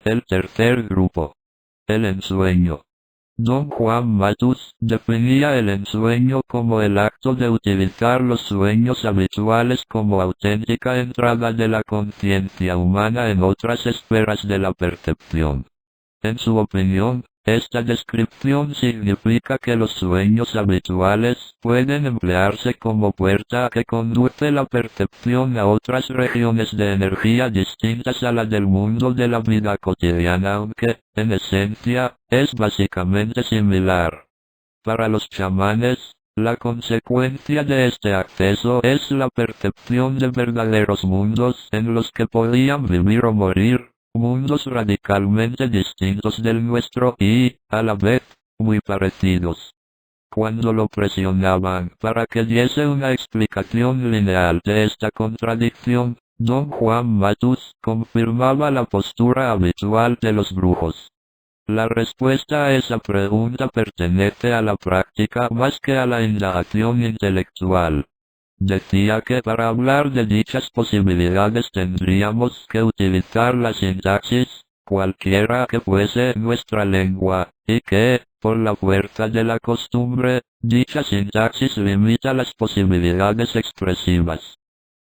El tercer grupo. El ensueño. Don Juan Matus definía el ensueño como el acto de utilizar los sueños habituales como auténtica entrada de la conciencia humana en otras esferas de la percepción. En su opinión, esta descripción significa que los sueños habituales pueden emplearse como puerta que conduce la percepción a otras regiones de energía distintas a la del mundo de la vida cotidiana, aunque, en esencia, es básicamente similar. Para los chamanes, la consecuencia de este acceso es la percepción de verdaderos mundos en los que podían vivir o morir, mundos radicalmente distintos del nuestro y, a la vez, muy parecidos. Cuando lo presionaban para que diese una explicación lineal de esta contradicción, Don Juan Matus confirmaba la postura habitual de los brujos. La respuesta a esa pregunta pertenece a la práctica más que a la indagación intelectual. Decía que para hablar de dichas posibilidades tendríamos que utilizar la sintaxis, cualquiera que fuese nuestra lengua, y que, por la fuerza de la costumbre, dicha sintaxis limita las posibilidades expresivas.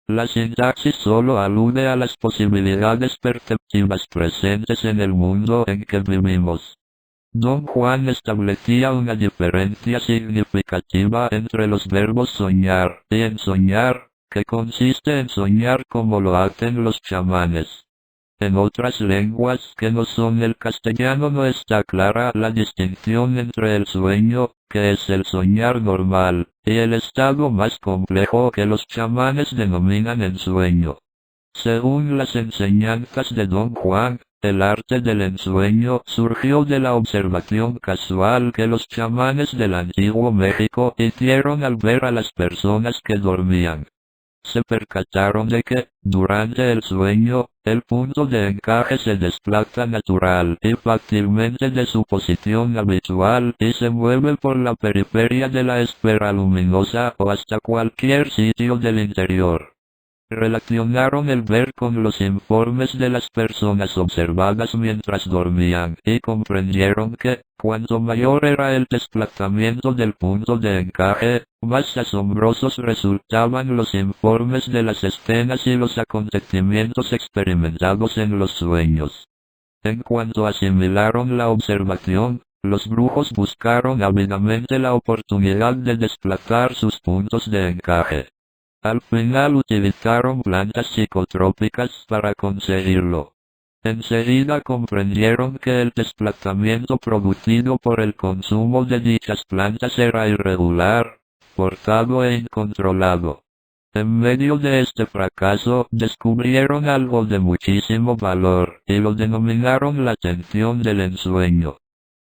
La sintaxis solo alude a las posibilidades perceptivas presentes en el mundo en que vivimos. Don Juan establecía una diferencia significativa entre los verbos soñar y ensoñar, que consiste en soñar como lo hacen los chamanes. En otras lenguas que no son el castellano no está clara la distinción entre el sueño, que es el soñar normal, y el estado más complejo que los chamanes denominan ensueño. Según las enseñanzas de Don Juan, el arte del ensueño surgió de la observación casual que los chamanes del antiguo México hicieron al ver a las personas que dormían. Se percataron de que, durante el sueño, el punto de encaje se desplaza natural y fácilmente de su posición habitual y se mueve por la periferia de la esfera luminosa o hasta cualquier sitio del interior. Relacionaron el ver con los informes de las personas observadas mientras dormían y comprendieron que, cuanto mayor era el desplazamiento del punto de encaje, más asombrosos resultaban los informes de las escenas y los acontecimientos experimentados en los sueños. En cuanto asimilaron la observación, los brujos buscaron ávidamente la oportunidad de desplazar sus puntos de encaje. Al final utilizaron plantas psicotrópicas para conseguirlo. Enseguida comprendieron que el desplazamiento producido por el consumo de dichas plantas era irregular, forzado e incontrolado. En medio de este fracaso descubrieron algo de muchísimo valor y lo denominaron la tensión del ensueño.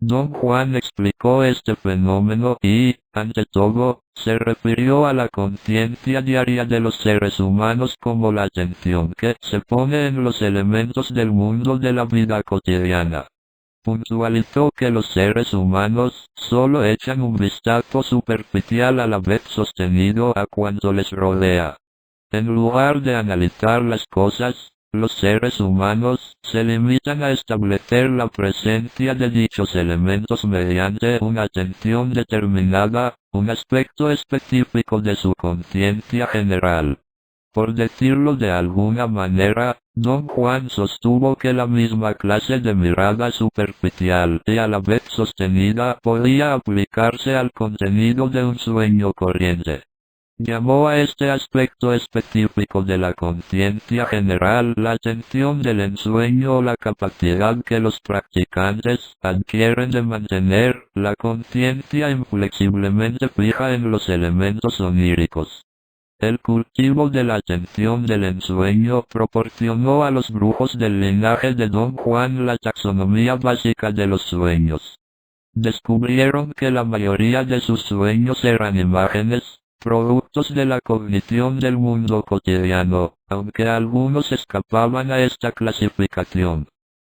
Don Juan explicó este fenómeno y, ante todo, se refirió a la conciencia diaria de los seres humanos como la atención que se pone en los elementos del mundo de la vida cotidiana. Puntualizó que los seres humanos solo echan un vistazo superficial a la vez sostenido a cuanto les rodea. En lugar de analizar las cosas, los seres humanos se limitan a establecer la presencia de dichos elementos mediante una atención determinada, un aspecto específico de su conciencia general. Por decirlo de alguna manera, Don Juan sostuvo que la misma clase de mirada superficial y a la vez sostenida podía aplicarse al contenido de un sueño corriente. Llamó a este aspecto específico de la conciencia general la atención del ensueño o la capacidad que los practicantes adquieren de mantener la conciencia inflexiblemente fija en los elementos oníricos. El cultivo de la atención del ensueño proporcionó a los brujos del linaje de Don Juan la taxonomía básica de los sueños. Descubrieron que la mayoría de sus sueños eran imágenes, productos de la cognición del mundo cotidiano, aunque algunos escapaban a esta clasificación.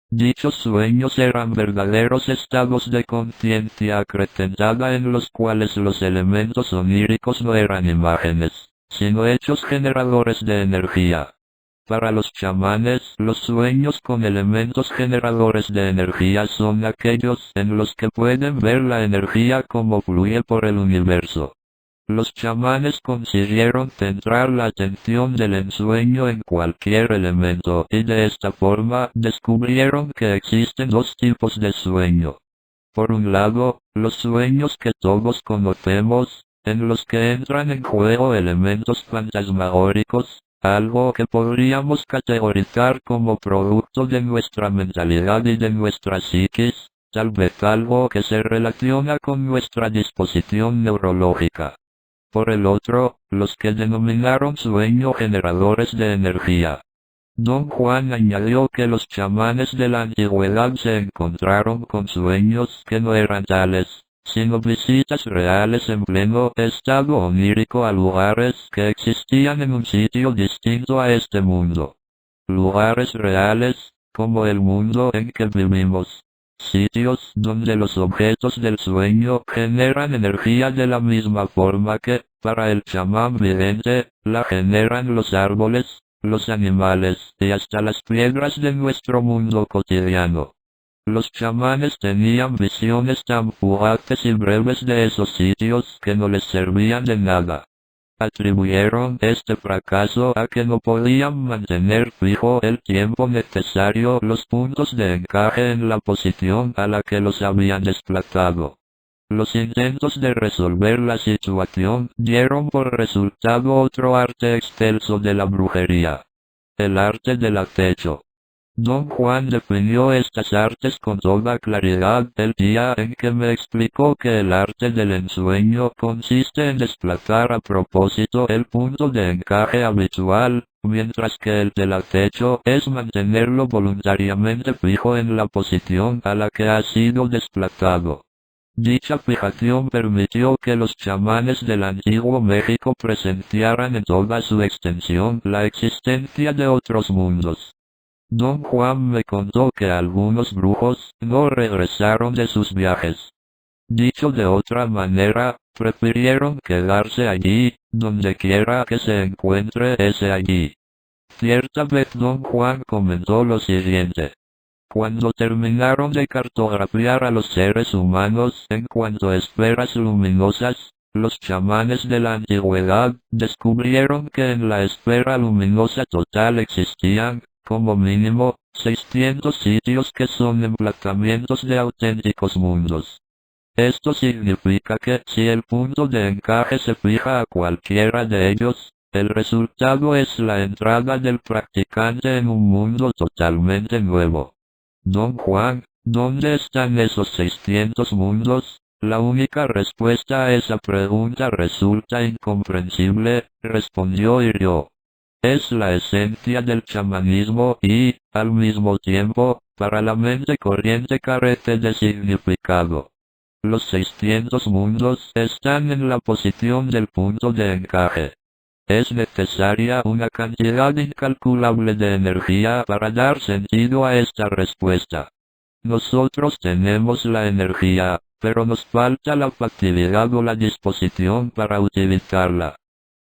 Dichos sueños eran verdaderos estados de conciencia acrecentada en los cuales los elementos oníricos no eran imágenes, sino hechos generadores de energía. Para los chamanes, los sueños con elementos generadores de energía son aquellos en los que pueden ver la energía como fluye por el universo. Los chamanes consiguieron centrar la atención del ensueño en cualquier elemento y de esta forma descubrieron que existen dos tipos de sueño. Por un lado, los sueños que todos conocemos, en los que entran en juego elementos fantasmagóricos, algo que podríamos categorizar como producto de nuestra mentalidad y de nuestra psiquis, tal vez algo que se relaciona con nuestra disposición neurológica. Por el otro, los que denominaron sueños generadores de energía. Don Juan añadió que los chamanes de la antigüedad se encontraron con sueños que no eran tales, sino visitas reales en pleno estado onírico a lugares que existían en un sitio distinto a este mundo. Lugares reales, como el mundo en que vivimos. Sitios donde los objetos del sueño generan energía de la misma forma que, para el chamán vidente, la generan los árboles, los animales y hasta las piedras de nuestro mundo cotidiano. Los chamanes tenían visiones tan fugaces y breves de esos sitios que no les servían de nada. Atribuyeron este fracaso a que no podían mantener fijo el tiempo necesario los puntos de encaje en la posición a la que los habían desplazado. Los intentos de resolver la situación dieron por resultado otro arte excelso de la brujería. El arte del acecho. Don Juan definió estas artes con toda claridad el día en que me explicó que el arte del ensueño consiste en desplazar a propósito el punto de encaje habitual, mientras que el del acecho es mantenerlo voluntariamente fijo en la posición a la que ha sido desplazado. Dicha fijación permitió que los chamanes del antiguo México presenciaran en toda su extensión la existencia de otros mundos. Don Juan me contó que algunos brujos no regresaron de sus viajes. Dicho de otra manera, prefirieron quedarse allí, donde quiera que se encuentre ese allí. Cierta vez Don Juan comentó lo siguiente. Cuando terminaron de cartografiar a los seres humanos en cuanto a esferas luminosas, los chamanes de la antigüedad descubrieron que en la esfera luminosa total existían, como mínimo, 600 sitios que son emplazamientos de auténticos mundos. Esto significa que si el punto de encaje se fija a cualquiera de ellos, el resultado es la entrada del practicante en un mundo totalmente nuevo. Don Juan, ¿dónde están esos 600 mundos? La única respuesta a esa pregunta resulta incomprensible, respondió Irio. Es la esencia del chamanismo y, al mismo tiempo, para la mente corriente carece de significado. Los 600 mundos están en la posición del punto de encaje. Es necesaria una cantidad incalculable de energía para dar sentido a esta respuesta. Nosotros tenemos la energía, pero nos falta la facilidad o la disposición para utilizarla.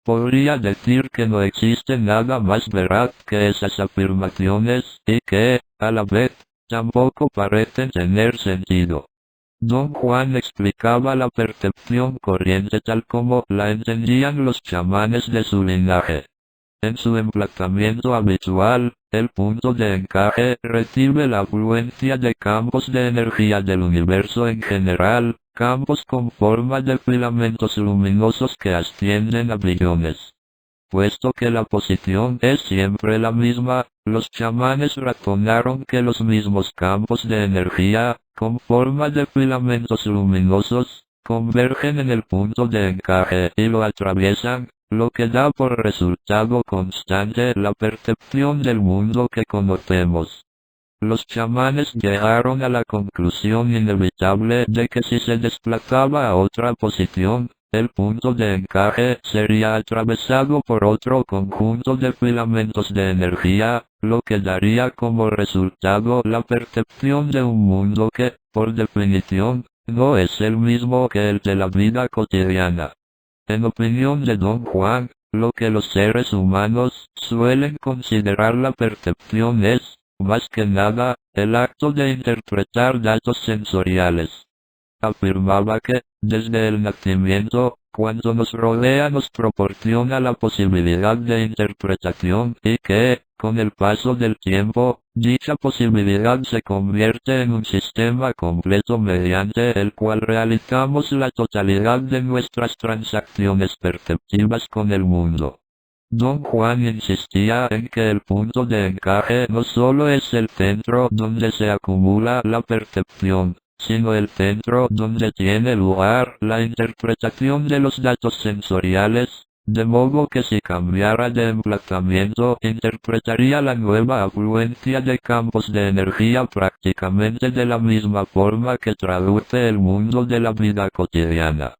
Podría decir que no existe nada más veraz que esas afirmaciones, y que, a la vez, tampoco parecen tener sentido. Don Juan explicaba la percepción corriente tal como la entendían los chamanes de su linaje. En su emplazamiento habitual, el punto de encaje recibe la afluencia de campos de energía del universo en general, campos con forma de filamentos luminosos que ascienden a billones. Puesto que la posición es siempre la misma, los chamanes razonaron que los mismos campos de energía, con forma de filamentos luminosos, convergen en el punto de encaje y lo atraviesan, lo que da por resultado constante la percepción del mundo que conocemos. Los chamanes llegaron a la conclusión inevitable de que si se desplazaba a otra posición, el punto de encaje sería atravesado por otro conjunto de filamentos de energía, lo que daría como resultado la percepción de un mundo que, por definición, no es el mismo que el de la vida cotidiana. En opinión de Don Juan, Lo que los seres humanos suelen considerar la percepción es, más que nada, el acto de interpretar datos sensoriales. Afirmaba que, desde el nacimiento, cuanto nos rodea nos proporciona la posibilidad de interpretación y que, con el paso del tiempo, dicha posibilidad se convierte en un sistema completo mediante el cual realizamos la totalidad de nuestras transacciones perceptivas con el mundo. Don Juan insistía en que el punto de encaje no solo es el centro donde se acumula la percepción, sino el centro donde tiene lugar la interpretación de los datos sensoriales, de modo que si cambiara de emplazamiento interpretaría la nueva afluencia de campos de energía prácticamente de la misma forma que traduce el mundo de la vida cotidiana.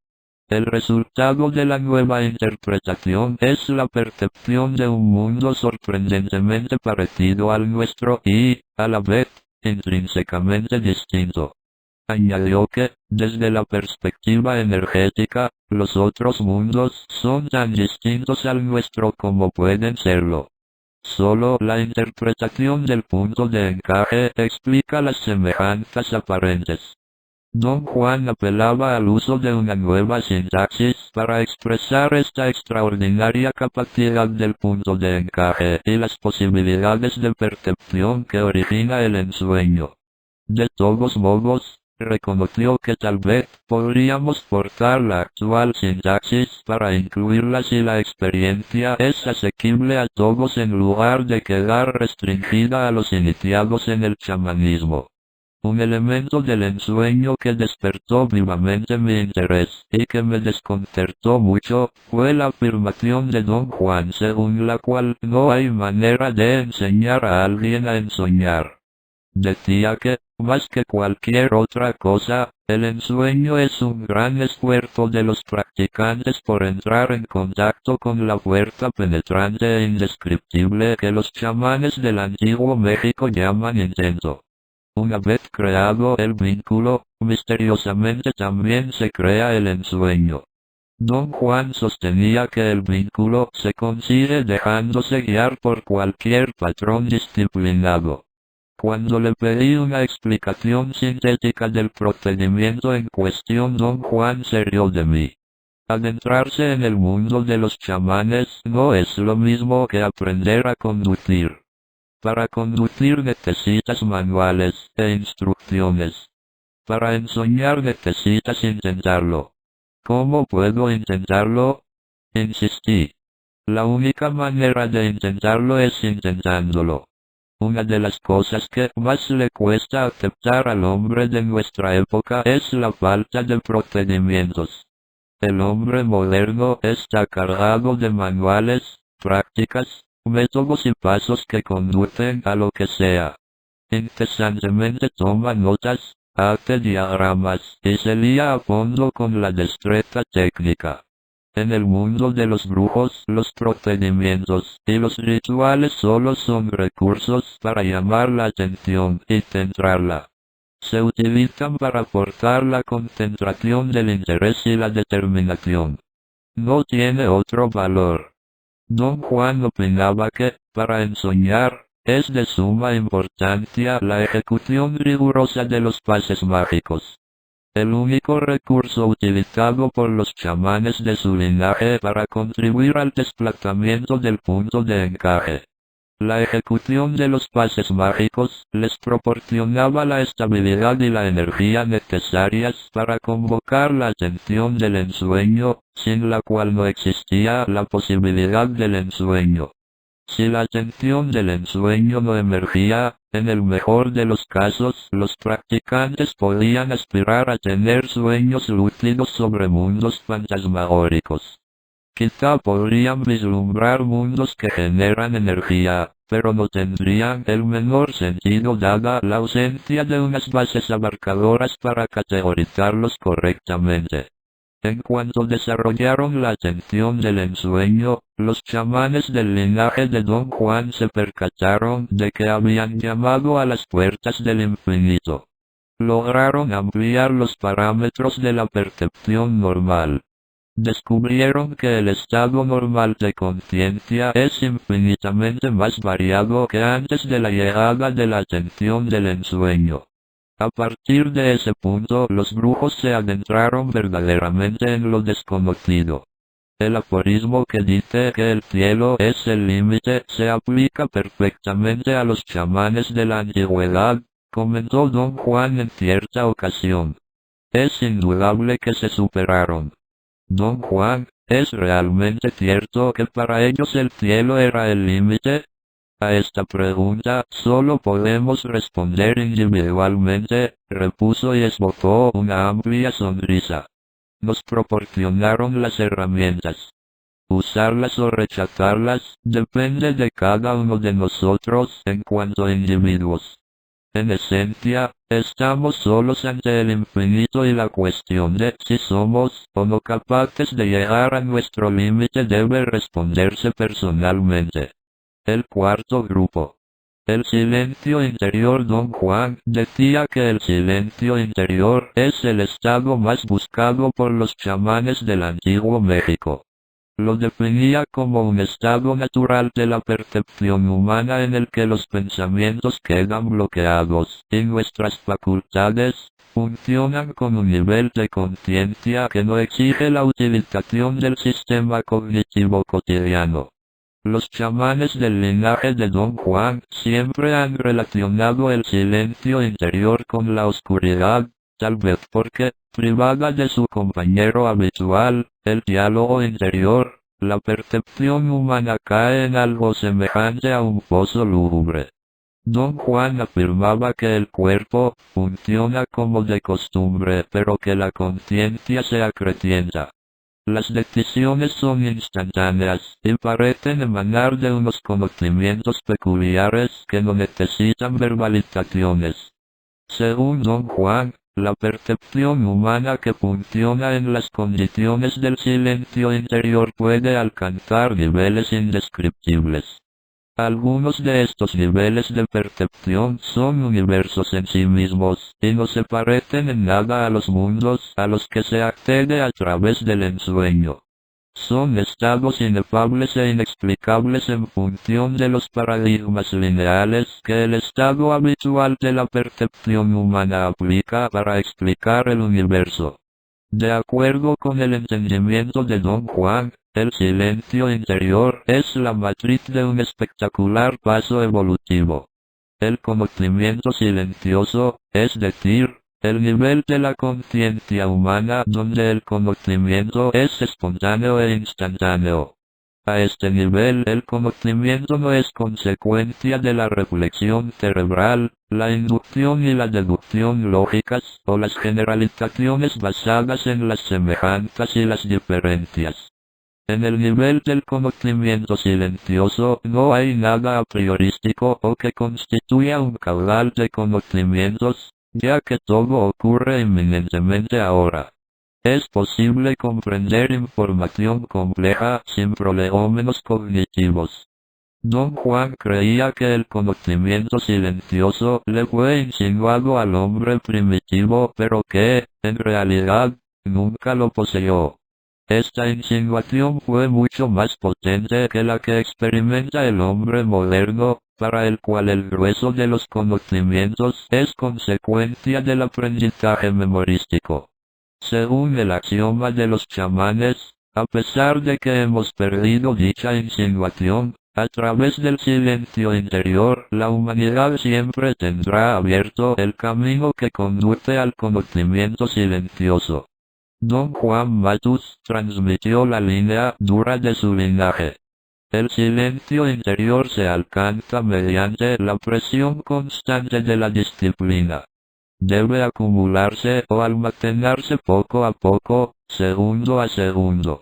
El resultado de la nueva interpretación es la percepción de un mundo sorprendentemente parecido al nuestro y, a la vez, intrínsecamente distinto. Añadió que, desde la perspectiva energética, los otros mundos son tan distintos al nuestro como pueden serlo. Solo la interpretación del punto de encaje explica las semejanzas aparentes. Don Juan apelaba al uso de una nueva sintaxis para expresar esta extraordinaria capacidad del punto de encaje y las posibilidades de percepción que origina el ensueño. De todos modos, reconoció que tal vez podríamos forzar la actual sintaxis para incluirla si la experiencia es asequible a todos en lugar de quedar restringida a los iniciados en el chamanismo. Un elemento del ensueño que despertó vivamente mi interés y que me desconcertó mucho fue la afirmación de Don Juan según la cual no hay manera de enseñar a alguien a ensoñar. Decía que, más que cualquier otra cosa, el ensueño es un gran esfuerzo de los practicantes por entrar en contacto con la fuerza penetrante e indescriptible que los chamanes del antiguo México llaman intento. Una vez creado el vínculo, misteriosamente también se crea el ensueño. Don Juan sostenía que el vínculo se consigue dejándose guiar por cualquier patrón disciplinado. Cuando le pedí una explicación sintética del procedimiento en cuestión, Don Juan se rió de mí. Adentrarse en el mundo de los chamanes no es lo mismo que aprender a conducir. Para conducir necesitas manuales e instrucciones. Para ensoñar necesitas intentarlo. ¿Cómo puedo intentarlo? Insistí. La única manera de intentarlo es intentándolo. Una de las cosas que más le cuesta aceptar al hombre de nuestra época es la falta de procedimientos. El hombre moderno está cargado de manuales, prácticas, métodos y pasos que conducen a lo que sea. Incesantemente toma notas, hace diagramas y se lía a fondo con la destreza técnica. En el mundo de los brujos, los procedimientos y los rituales solo son recursos para llamar la atención y centrarla. Se utilizan para forzar la concentración del interés y la determinación. No tiene otro valor. Don Juan opinaba que, para ensoñar, es de suma importancia la ejecución rigurosa de los pases mágicos. El único recurso utilizado por los chamanes de su linaje para contribuir al desplazamiento del punto de encaje. La ejecución de los pases mágicos les proporcionaba la estabilidad y la energía necesarias para convocar la atención del ensueño, sin la cual no existía la posibilidad del ensueño. Si la atención del ensueño no emergía, en el mejor de los casos, los practicantes podían aspirar a tener sueños lúcidos sobre mundos fantasmagóricos. Quizá podrían vislumbrar mundos que generan energía, pero no tendrían el menor sentido dada la ausencia de unas bases abarcadoras para categorizarlos correctamente. En cuanto desarrollaron la atención del ensueño, los chamanes del linaje de Don Juan se percataron de que habían llamado a las puertas del infinito. Lograron ampliar los parámetros de la percepción normal. Descubrieron que el estado normal de conciencia es infinitamente más variado que antes de la llegada de la atención del ensueño. A partir de ese punto, los brujos se adentraron verdaderamente en lo desconocido. El aforismo que dice que el cielo es el límite se aplica perfectamente a los chamanes de la antigüedad, comentó Don Juan en cierta ocasión. Es indudable que se superaron. Don Juan, ¿es realmente cierto que para ellos el cielo era el límite? A esta pregunta solo podemos responder individualmente, repuso y esbozó una amplia sonrisa. Nos proporcionaron las herramientas. Usarlas o rechazarlas depende de cada uno de nosotros en cuanto a individuos. En esencia, estamos solos ante el infinito y la cuestión de si somos o no capaces de llegar a nuestro límite debe responderse personalmente. El cuarto grupo. El silencio interior. Don Juan decía que el silencio interior es el estado más buscado por los chamanes del antiguo México. Lo definía como un estado natural de la percepción humana en el que los pensamientos quedan bloqueados y nuestras facultades funcionan con un nivel de conciencia que no exige la utilización del sistema cognitivo cotidiano. Los chamanes del linaje de Don Juan siempre han relacionado el silencio interior con la oscuridad, tal vez porque, privada de su compañero habitual, el diálogo interior, la percepción humana cae en algo semejante a un pozo lúgubre. Don Juan afirmaba que el cuerpo funciona como de costumbre, pero que la conciencia se acrecienta. Las decisiones son instantáneas y parecen emanar de unos conocimientos peculiares que no necesitan verbalizaciones. Según Don Juan, la percepción humana que funciona en las condiciones del silencio interior puede alcanzar niveles indescriptibles. Algunos de estos niveles de percepción son universos en sí mismos, y no se parecen en nada a los mundos a los que se accede a través del ensueño. Son estados inefables e inexplicables en función de los paradigmas lineales que el estado habitual de la percepción humana aplica para explicar el universo. De acuerdo con el entendimiento de Don Juan, el silencio interior es la matriz de un espectacular paso evolutivo. El conocimiento silencioso, es decir, el nivel de la conciencia humana donde el conocimiento es espontáneo e instantáneo. A este nivel el conocimiento no es consecuencia de la reflexión cerebral, la inducción y la deducción lógicas, o las generalizaciones basadas en las semejanzas y las diferencias. En el nivel del conocimiento silencioso no hay nada a priorístico o que constituya un caudal de conocimientos, ya que todo ocurre inminentemente ahora. Es posible comprender información compleja sin prolegómenos cognitivos. Don Juan creía que el conocimiento silencioso le fue insinuado al hombre primitivo pero que, en realidad, nunca lo poseyó. Esta insinuación fue mucho más potente que la que experimenta el hombre moderno, para el cual el grueso de los conocimientos es consecuencia del aprendizaje memorístico. Según el axioma de los chamanes, a pesar de que hemos perdido dicha insinuación, a través del silencio interior la humanidad siempre tendrá abierto el camino que conduce al conocimiento silencioso. Don Juan Matus transmitió la línea dura de su linaje. El silencio interior se alcanza mediante la presión constante de la disciplina. Debe acumularse o almacenarse poco a poco, segundo a segundo.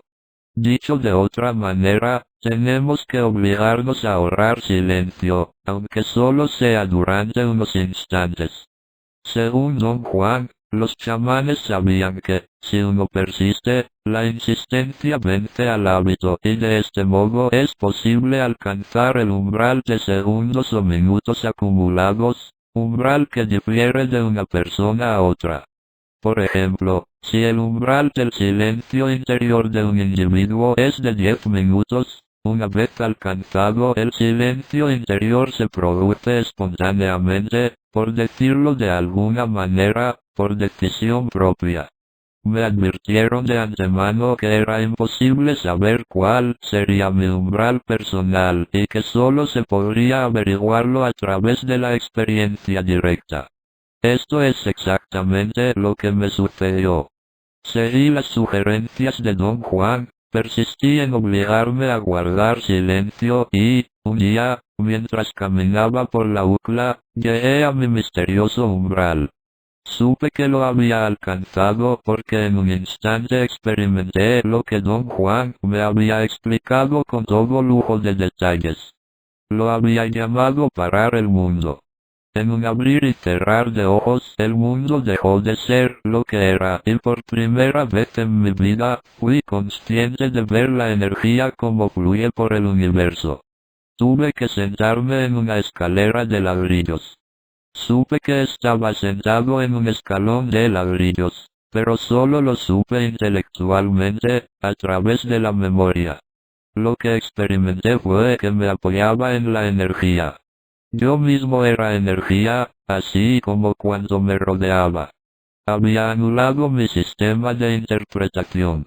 Dicho de otra manera, tenemos que obligarnos a ahorrar silencio, aunque solo sea durante unos instantes. Según Don Juan, los chamanes sabían que, si uno persiste, la insistencia vence al hábito y de este modo es posible alcanzar el umbral de segundos o minutos acumulados, umbral que difiere de una persona a otra. Por ejemplo, si el umbral del silencio interior de un individuo es de 10 minutos, una vez alcanzado el silencio interior se produce espontáneamente, por decirlo de alguna manera, por decisión propia. Me advirtieron de antemano que era imposible saber cuál sería mi umbral personal y que solo se podría averiguarlo a través de la experiencia directa. Esto es exactamente lo que me sucedió. Seguí las sugerencias de Don Juan, persistí en obligarme a guardar silencio y, un día, mientras caminaba por la UCLA, llegué a mi misterioso umbral. Supe que lo había alcanzado porque en un instante experimenté lo que Don Juan me había explicado con todo lujo de detalles. Lo había llamado parar el mundo. En un abrir y cerrar de ojos, el mundo dejó de ser lo que era, y por primera vez en mi vida, fui consciente de ver la energía como fluye por el universo. Tuve que sentarme en una escalera de ladrillos. Supe que estaba sentado en un escalón de ladrillos, pero solo lo supe intelectualmente, a través de la memoria. Lo que experimenté fue que me apoyaba en la energía. Yo mismo era energía, así como cuando me rodeaba. Había anulado mi sistema de interpretación.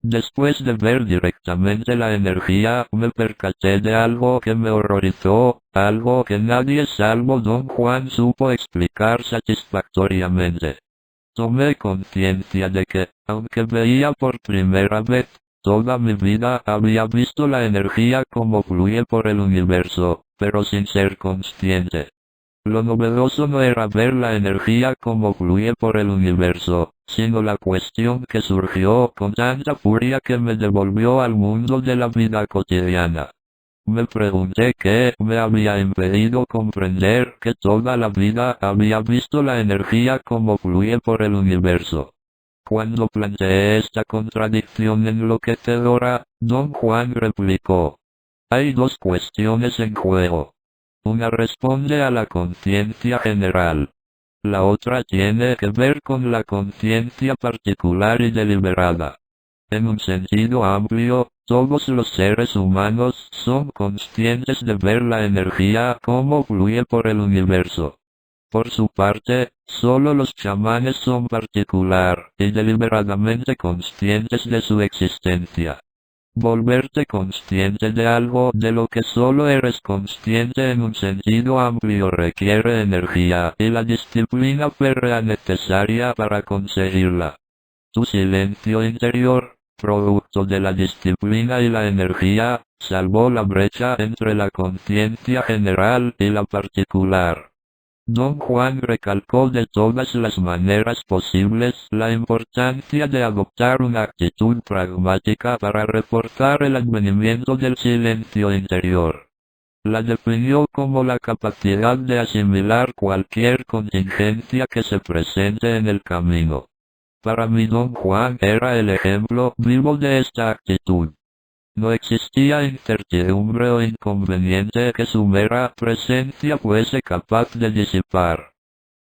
Después de ver directamente la energía, me percaté de algo que me horrorizó, algo que nadie salvo Don Juan supo explicar satisfactoriamente. Tomé conciencia de que, aunque veía por primera vez, toda mi vida había visto la energía como fluye por el universo, pero sin ser consciente. Lo novedoso no era ver la energía como fluye por el universo, sino la cuestión que surgió con tanta furia que me devolvió al mundo de la vida cotidiana. Me pregunté qué me había impedido comprender que toda la vida había visto la energía como fluye por el universo. Cuando planteé esta contradicción enloquecedora, Don Juan replicó: hay dos cuestiones en juego. Una responde a la conciencia general. La otra tiene que ver con la conciencia particular y deliberada. En un sentido amplio, todos los seres humanos son conscientes de ver la energía como fluye por el universo. Por su parte, solo los chamanes son particular y deliberadamente conscientes de su existencia. Volverte consciente de algo de lo que solo eres consciente en un sentido amplio requiere energía y la disciplina férrea necesaria para conseguirla. Tu silencio interior, producto de la disciplina y la energía, salvó la brecha entre la conciencia general y la particular. Don Juan recalcó de todas las maneras posibles la importancia de adoptar una actitud pragmática para reforzar el advenimiento del silencio interior. La definió como la capacidad de asimilar cualquier contingencia que se presente en el camino. Para mí Don Juan era el ejemplo vivo de esta actitud. No existía incertidumbre o inconveniente que su mera presencia fuese capaz de disipar.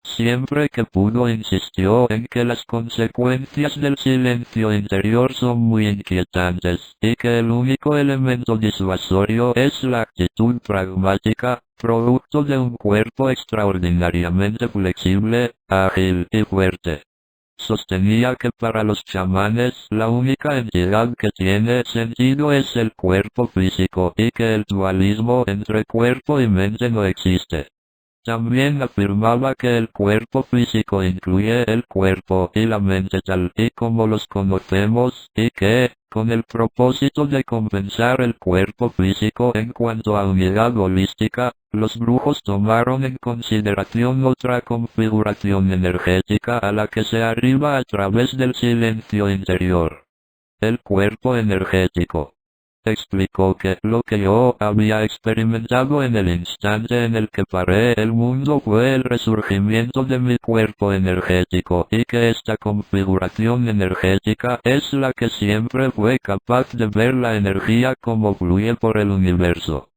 Siempre que pudo insistió en que las consecuencias del silencio interior son muy inquietantes, y que el único elemento disuasorio es la actitud pragmática, producto de un cuerpo extraordinariamente flexible, ágil y fuerte. Sostenía que para los chamanes la única entidad que tiene sentido es el cuerpo físico y que el dualismo entre cuerpo y mente no existe. También afirmaba que el cuerpo físico incluye el cuerpo y la mente tal y como los conocemos, y que, con el propósito de compensar el cuerpo físico en cuanto a unidad holística, los brujos tomaron en consideración otra configuración energética a la que se arriba a través del silencio interior. El cuerpo energético. Explicó que lo que yo había experimentado en el instante en el que paré el mundo fue el resurgimiento de mi cuerpo energético y que esta configuración energética es la que siempre fue capaz de ver la energía como fluye por el universo.